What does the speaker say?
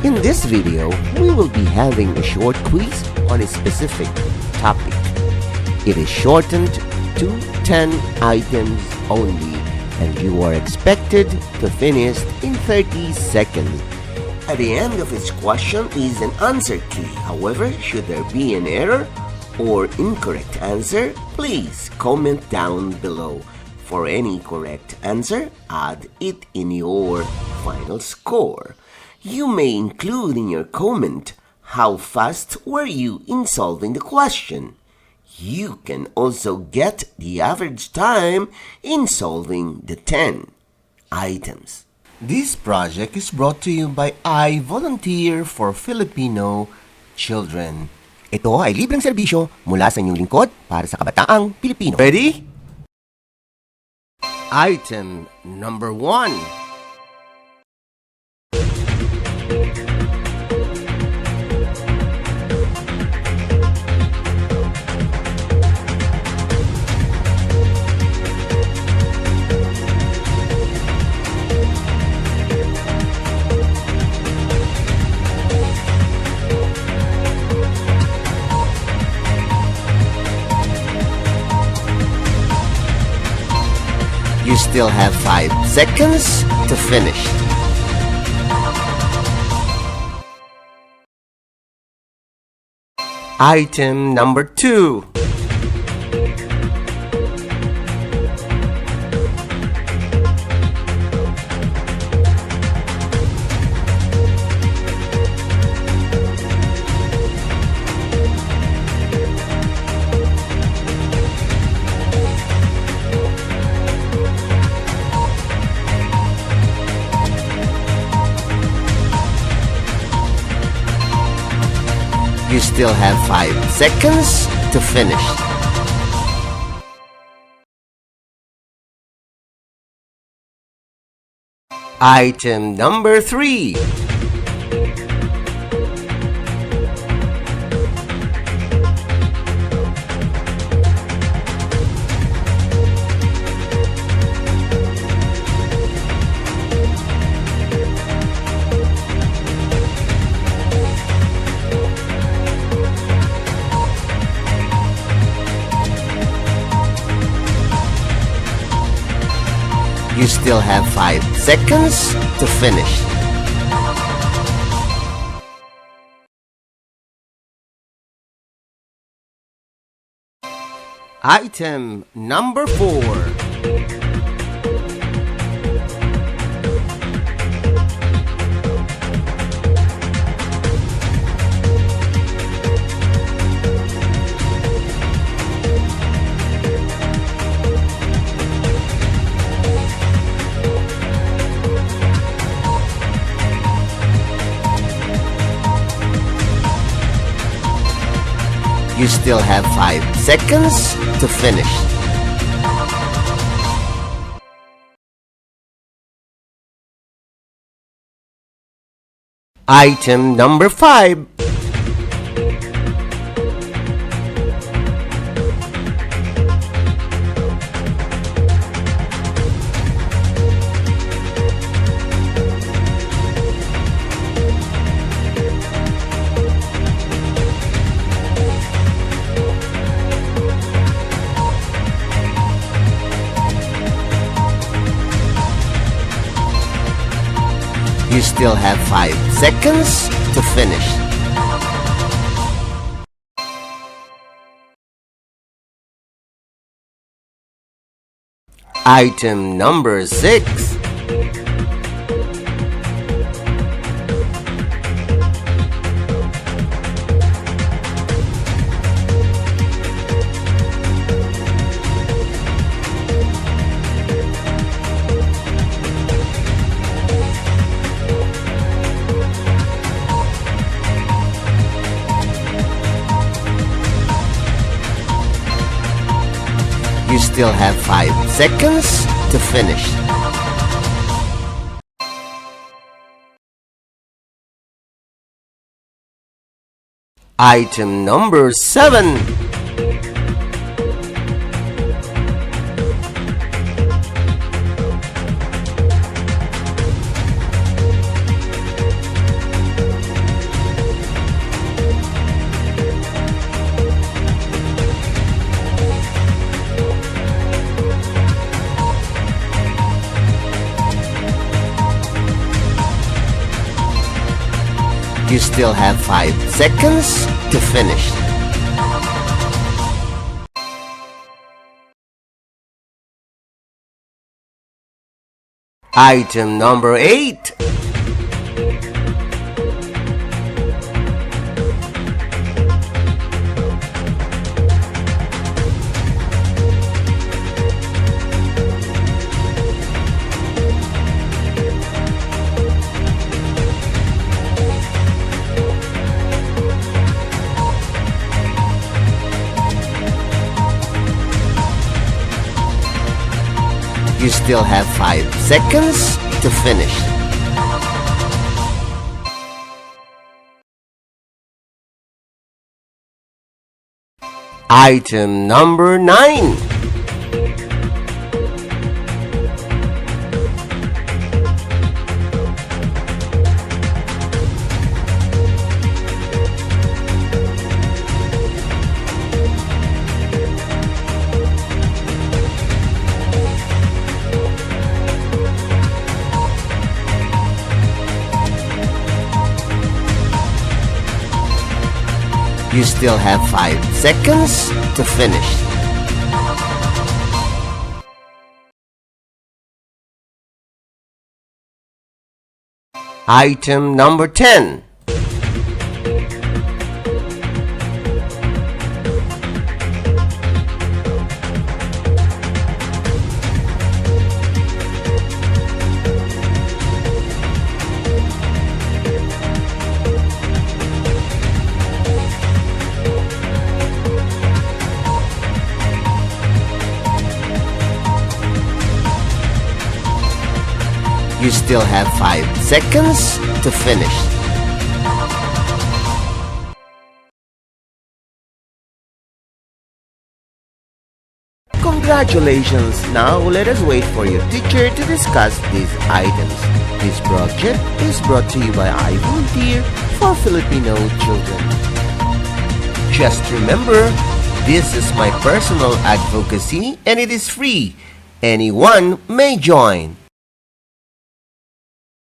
In this video, we will be having a short quiz on a specific topic. It is shortened to 10 items only, and you are expected to finish in 30 seconds. At the end of each question is an answer key. However, should there be an error or incorrect answer, please comment down below. For any correct answer, add it in your final score. You may include in your comment how fast were you in solving the question. You can also get the average time in solving the 10 items. This project is brought to you by I Volunteer for Filipino Children. Ito ay libreng serbisyo mula sa inyong lingkod para sa kabataang Pilipino. Ready? Item number 1. You still have 5 seconds to finish. Item number 2. You still have 5 seconds to finish. Item number 3. You still have 5 seconds to finish. Item number 4. You still have 5 seconds to finish. Item number 5. You still have 5 seconds to finish. Item number 6. You still have 5 seconds to finish. Item number 7. You still have 5 seconds to finish. Item number 8. You still have 5 seconds to finish. Item number 9. You still have 5 seconds to finish. Item number 10. You still have 5 seconds to finish. Congratulations! Now let us wait for your teacher to discuss these items. This project is brought to you by I Volunteer for Filipino Children. Just remember, this is my personal advocacy and it is free. Anyone may join.